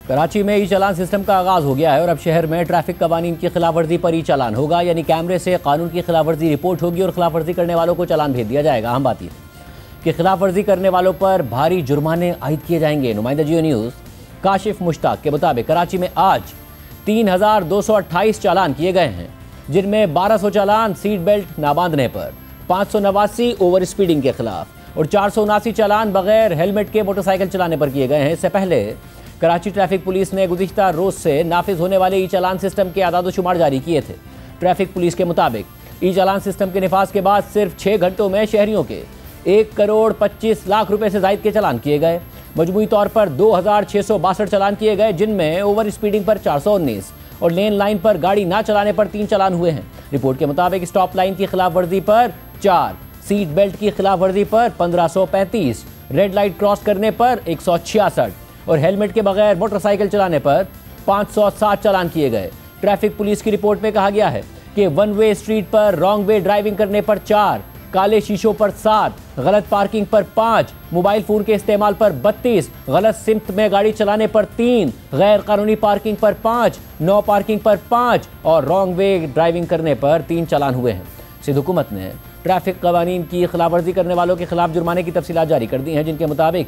कराची में ई चालान सिस्टम का आगाज हो गया है और अब शहर में ट्रैफिक कवानीन की खिलाफवर्जी पर ई चालान होगा, यानी कैमरे से कानून की खिलाफवर्जी रिपोर्ट होगी और खिलाफवर्जी करने वालों को चालान भेज दिया जाएगा। अहम बात यह कि खिलाफवर्जी करने वालों पर भारी जुर्माने आयद किए जाएंगे। नुमाइंदा जियो न्यूज़ काशिफ मुश्ताक के मुताबिक कराची में आज 3228 चालान किए गए हैं, जिनमें 1200 चालान सीट बेल्ट ना बांधने पर, 589 ओवर स्पीडिंग के खिलाफ और 479 चालान बगैर हेलमेट के मोटरसाइकिल चलाने पर किए गए हैं। इससे पहले कराची ट्रैफिक पुलिस ने गुज़िश्ता रोज से नाफिज होने वाले ई चालान सिस्टम के आदाद शुमार जारी किए थे। ट्रैफिक पुलिस के मुताबिक ई चालान सिस्टम के निफाज के बाद सिर्फ 6 घंटों में शहरियों के 1,25,00,000 रुपए से जायद के चालान किए गए। मजमूई तौर पर 2,662 चालान किए गए, जिनमें ओवर स्पीडिंग पर 419 और लेन लाइन पर गाड़ी ना चलाने पर 3 चालान हुए हैं। रिपोर्ट के मुताबिक स्टॉप लाइन की खिलाफ वर्जी पर 4, सीट बेल्ट की खिलाफ वर्जी पर 1535, रेड लाइट क्रॉस करने पर 166 और हेलमेट के बगैर मोटरसाइकिल चलाने पर 507 चालान किए गए। ट्रैफिक पुलिस की रिपोर्ट में कहा गया है कि वन वे स्ट्रीट पर रॉन्ग वे ड्राइविंग करने पर 4, काले शीशों पर 7, गलत पार्किंग पर 5, मोबाइल फोन के इस्तेमाल पर 32, गलत सिम्त में गाड़ी चलाने पर 3, गैर कानूनी पार्किंग पर 5, नो पार्किंग पर 5 और रॉन्ग वे ड्राइविंग करने पर 3 चालान हुए हैं। सिंध हुकूमत ने ट्रैफिक कवानीन की खिलाफवर्जी करने वालों के खिलाफ जुर्माने की तफसीलात जारी कर दी हैं, जिनके मुताबिक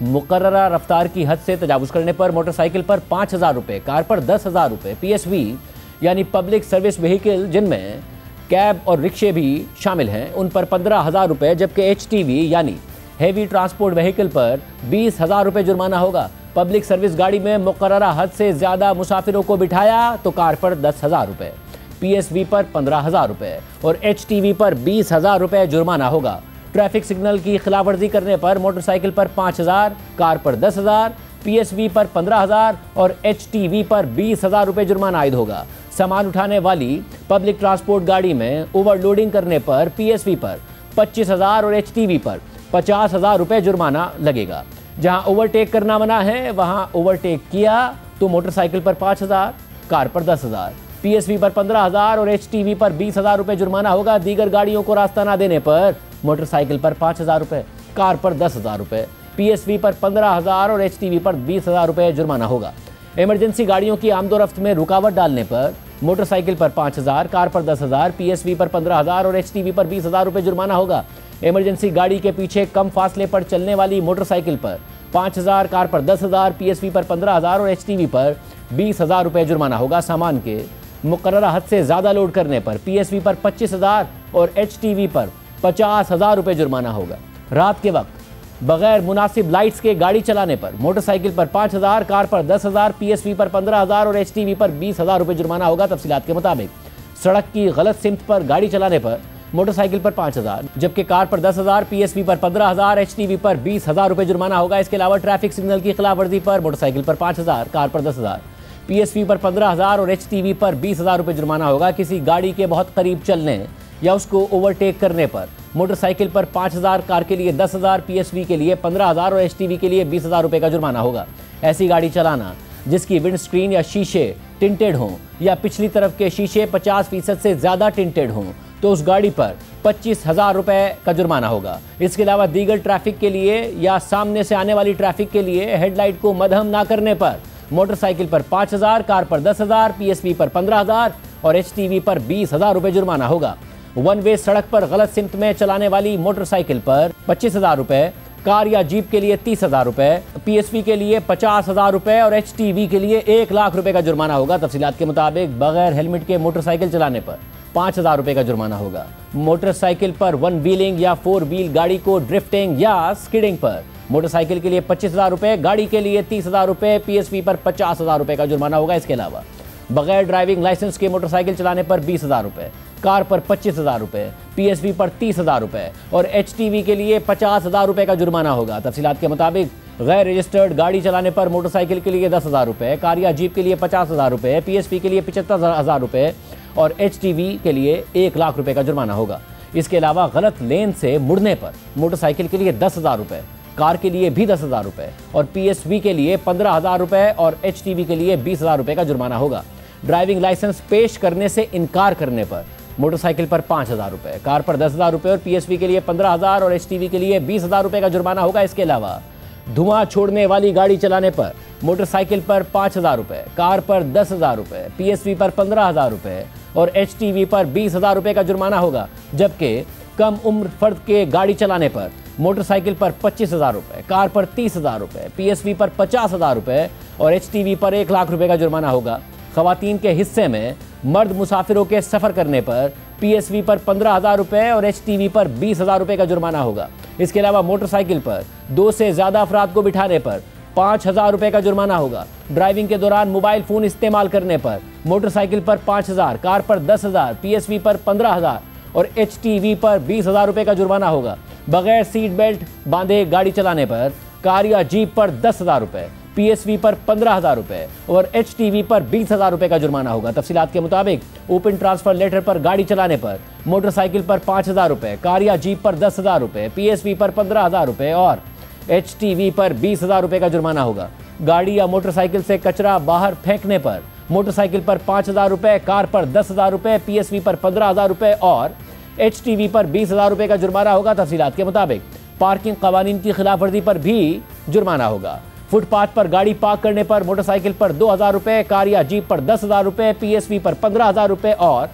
मुकर्ररा रफ्तार की हद से तजावुज़ करने पर मोटरसाइकिल पर 5,000 रुपये, कार पर 10,000 रुपये, PSV यानी पब्लिक सर्विस व्हीकल जिनमें कैब और रिक्शे भी शामिल हैं, उन पर 15,000 रुपये, जबकि HTV यानी हैवी ट्रांसपोर्ट व्हीकल पर 20,000 रुपये जुर्माना होगा। पब्लिक सर्विस गाड़ी में मुकर्ररा हद से ज़्यादा मुसाफिरों को बिठाया तो कार पर 10,000 रुपये, PSV पर 15,000 रुपये और HTV पर 20,000 रुपये जुर्माना होगा। ट्रैफिक सिग्नल की खिलाफवर्जी करने पर मोटरसाइकिल पर 5,000, कार पर 10,000, PSV पर 15,000 और HTV पर 20,000 रुपये जुर्माना आयद होगा। सामान उठाने वाली पब्लिक ट्रांसपोर्ट गाड़ी में ओवरलोडिंग करने पर PSV पर 25,000 और HTV पर 50,000 रुपये जुर्माना लगेगा। जहां ओवरटेक करना मना है, वहां ओवरटेक किया तो मोटरसाइकिल पर 5,000, कार पर 10,000, PSV पर 15,000 और HTV पर 20,000 रुपये जुर्माना होगा। दीगर गाड़ियों को रास्ता ना देने पर मोटरसाइकिल पर 5,000 रुपये, कार पर 10,000 रुपये, PSV पर 15,000 और HTV पर 20,000 रुपये जुर्माना होगा। इमरजेंसी गाड़ियों की आमदोरफ्त में रुकावट डालने पर मोटरसाइकिल पर 5,000, कार पर 10,000, PSV पर 15,000 और HTV पर 20,000 रुपये जुर्माना होगा। इमरजेंसी गाड़ी के पीछे कम फासले पर चलने वाली मोटरसाइकिल पर 5,000, कार पर 10,000, PSV पर 15,000 और HTV पर 20,000 रुपये जुर्माना होगा। सामान के मुकर्ररा हद से ज़्यादा लोड करने पर PSV पर 25,000 और HTV पर 50,000 रुपये जुर्माना होगा। रात के वक्त बगैर मुनासिब लाइट्स के गाड़ी चलाने पर मोटरसाइकिल पर 5,000, कार पर 10,000, PSV पर 15,000 और HTV पर 20,000 रुपये जुर्माना होगा। तफसीलात के मुताबिक सड़क की गलत सिम्त पर गाड़ी चलाने पर मोटरसाइकिल पर 5,000, जबकि कार पर 10,000, PSV पर 15,000, HTV पर 20,000 रुपये जुर्माना होगा। इसके अलावा ट्रैफिक सिग्नल की खिलाफवर्जी पर मोटरसाइकिल पर 5,000, कार पर 10,000, PSV पर 15,000 और HTV पर 20,000 रुपये जुर्माना होगा। किसी गाड़ी के बहुत करीब चलने या उसको ओवरटेक करने पर मोटरसाइकिल पर 5,000, कार के लिए 10,000, PSV के लिए 15,000 और HTV के लिए 20,000 रुपये का जुर्माना होगा। ऐसी गाड़ी चलाना जिसकी विंड स्क्रीन या शीशे टिंटेड हों या पिछली तरफ के शीशे 50% से ज़्यादा टिंटेड हों तो उस गाड़ी पर 25,000 रुपये का जुर्माना होगा। इसके अलावा दीगर ट्रैफिक के लिए या सामने से आने वाली ट्रैफिक के लिए हेडलाइट को मध्यम ना करने पर मोटरसाइकिल पर 5,000, कार पर 10,000, PSV पर 15,000 और HTV पर 20,000 रुपये जुर्माना होगा। वन वे सड़क पर गलत सिम्त में चलाने वाली मोटरसाइकिल पर 25,000 रुपये, कार या जीप के लिए 30,000 रुपये, PSV के लिए 50,000 रुपये और HTV के लिए 1,00,000 रुपये का जुर्माना होगा। तफसीलात के मुताबिक बगैर हेलमेट के मोटरसाइकिल चलाने पर 5,000 रुपये का जुर्माना होगा। मोटरसाइकिल पर वन व्हीलिंग या 4 व्हील गाड़ी को ड्रिफ्टिंग या स्किडिंग पर मोटरसाइकिल के लिए 25,000 रुपये, गाड़ी के लिए 30,000 रुपये, PSV पर 50,000 रुपये का जुर्माना होगा। इसके अलावा बगैर ड्राइविंग लाइसेंस के मोटरसाइकिल चलाने पर 20,000 रुपये, कार पर 25,000 रुपये, PSV पर 30,000 रुपये और HTV के लिए 50,000 रुपये का जुर्माना होगा। तफसीलात के मुताबिक गैर रजिस्टर्ड गाड़ी चलाने पर मोटरसाइकिल के लिए 10,000 रुपये, कार या जीप के लिए 50,000 रुपये, PSV के लिए 75,000 रुपये और HTV के लिए 1,00,000 रुपये का जुर्माना होगा। इसके अलावा गलत लेन से मुड़ने पर मोटरसाइकिल के लिए 10,000 रुपये, कार के लिए भी 10,000 रुपये और PSV के लिए 15,000 रुपये और HTV के लिए 20,000 रुपये का जुर्माना होगा। ड्राइविंग लाइसेंस पेश करने से इनकार करने पर मोटरसाइकिल पर 5,000 रुपये, कार पर 10,000 रुपये और PSV के लिए 15,000 और HTV के लिए 20,000 रुपये का जुर्माना होगा। इसके अलावा धुआं छोड़ने वाली गाड़ी चलाने पर मोटरसाइकिल पर 5,000 रुपये, कार पर 10,000 रुपये, PSV पर 15,000 रुपये और HTV पर 20,000 रुपये का जुर्माना होगा। जबकि कम उम्र फर्द के गाड़ी चलाने पर मोटरसाइकिल पर 25,000 रुपये, कार पर 30,000 रुपये, PSV पर 50,000 रुपये और HTV पर 1 लाख रुपये का जुर्माना होगा। खवातीन के हिस्से में मर्द मुसाफिरों के सफ़र करने पर PSV पर 15,000 रुपये और HTV पर 20,000 रुपये का जुर्माना होगा। इसके अलावा मोटरसाइकिल पर 2 से ज़्यादा अफराद को बिठाने पर 5,000 रुपये का जुर्माना होगा। ड्राइविंग के दौरान मोबाइल फ़ोन इस्तेमाल करने पर मोटरसाइकिल पर 5,000, कार पर 10,000, PSV पर 15,000 और HTV पर 20,000 रुपये का जुर्माना होगा। बगैर सीट बेल्ट बांधे गाड़ी चलाने पर कार या जीप पर 10,000 रुपये, PSV पर 15,000 रुपये और HTV पर 20,000 रुपये का जुर्माना होगा। तफसीलात के मुताबिक ओपन ट्रांसफर लेटर पर गाड़ी चलाने पर मोटरसाइकिल पर 5,000 रुपये, कार या जीप पर 10,000 रुपये, PSV पर 15,000 रुपये और HTV पर 20,000 रुपये का जुर्माना होगा। गाड़ी या मोटरसाइकिल से कचरा बाहर फेंकने पर मोटरसाइकिल पर 5,000 रुपये, कार पर 10,000 रुपये, PSV पर 15,000 रुपये और HTV पर 20,000 रुपये का जुर्माना होगा। तफसीलात के मुताबिक पार्किंग कवानीन की खिलाफवर्जी पर भी जुर्माना होगा। फुटपाथ पर गाड़ी पार्क करने पर मोटरसाइकिल पर 2,000 रुपये, कार या जीप पर 10,000 रुपये, PSV पर 15,000 रुपये और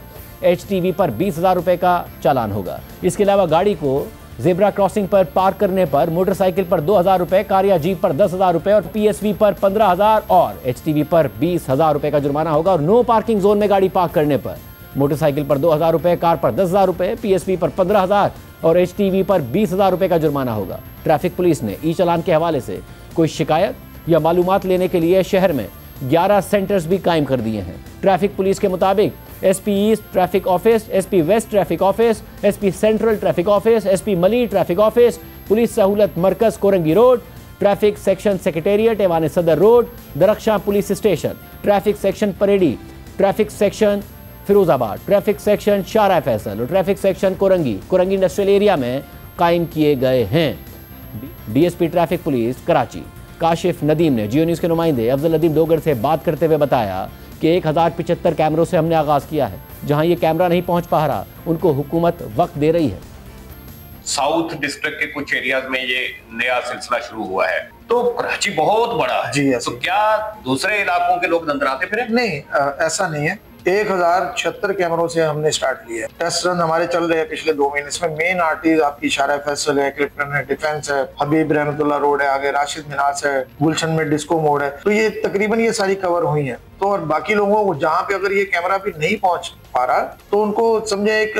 HTV पर 20,000 रुपये का चालान होगा। इसके अलावा गाड़ी को जेब्रा क्रॉसिंग पर पार्क करने पर मोटरसाइकिल पर 2,000 रुपये, कार या जीप पर 10,000 रुपये और PSV पर 15,000 और HTV पर 20,000 रुपये का जुर्माना होगा। और नो पार्किंग जोन में गाड़ी पार्क करने पर मोटरसाइकिल पर 2,000 रुपये, कार पर 10,000 रुपये, PSV पर 15,000 और HTV पर 20,000 रुपये का जुर्माना होगा। ट्रैफिक पुलिस ने ई चालान के हवाले से कोई शिकायत या मालूमात लेने के लिए शहर में 11 सेंटर्स भी कायम कर दिए हैं। ट्रैफिक पुलिस के मुताबिक SP east traffic office, SP west traffic office, SP central traffic office, SP Malir traffic office, police सहूलत मरकज Korangi road, traffic section secretariat Aiwan Sadar road, Darakhshan police station, traffic section Preedy, traffic section Ferozabad, traffic section Sharah Faisal और traffic section Korangi industrial area में कायम किए गए हैं। DSP traffic police Karachi Kashif Nadeem ने Geo news के नुमाइंदे अफजल नदीम डोगर से बात करते हुए बताया कि 1075 कैमरों से हमने आगाज़ किया है। जहां ये कैमरा नहीं पहुंच पा रहा उनको हुकूमत वक्त दे रही है। साउथ डिस्ट्रिक्ट के कुछ एरियाज में ये नया सिलसिला शुरू हुआ है, तो कराची बहुत बड़ा है जी। तो क्या दूसरे इलाकों के लोग नजर फिर? नहीं, ऐसा नहीं है। 1076 कैमरों से हमने स्टार्ट किया है। टेस्ट रन हमारे चल रहे हैं पिछले 2 महीने। इसमें मेन आर्टरीज आपकी शारा फैसल है, क्लिफ्टन है, डिफेंस है, हबीब रहमतुल्लाह रोड है, आगे राशिद मिनास है, गुलशन में डिस्को मोड है। तो ये तकरीबन ये सारी कवर हुई है। तो और बाकी लोगों को जहाँ पे अगर ये कैमरा भी नहीं पहुंच पा रहा तो उनको समझे एक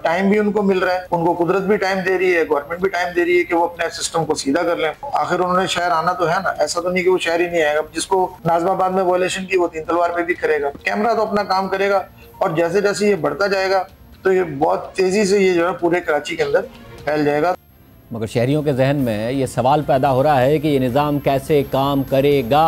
टाइम भी उनको मिल रहा है, उनको कुदरत भी टाइम दे रही है, गवर्नमेंट भी टाइम दे रही है कि वो अपने सिस्टम को सीधा कर लें। आखिर उन्होंने शहर आना तो है ना, ऐसा तो नहीं कि वो शहर ही नहीं आएगा। जिसको नाजमाबाद में वायलेशन की वो 3 तलवार पे भी करेगा। कैमरा तो अपना काम करेगा और जैसे जैसे ये बढ़ता जाएगा तो ये बहुत तेजी से ये जो है पूरे कराची के अंदर फैल जाएगा। मगर शहरियों के जहन में ये सवाल पैदा हो रहा है कि ये निज़ाम कैसे काम करेगा।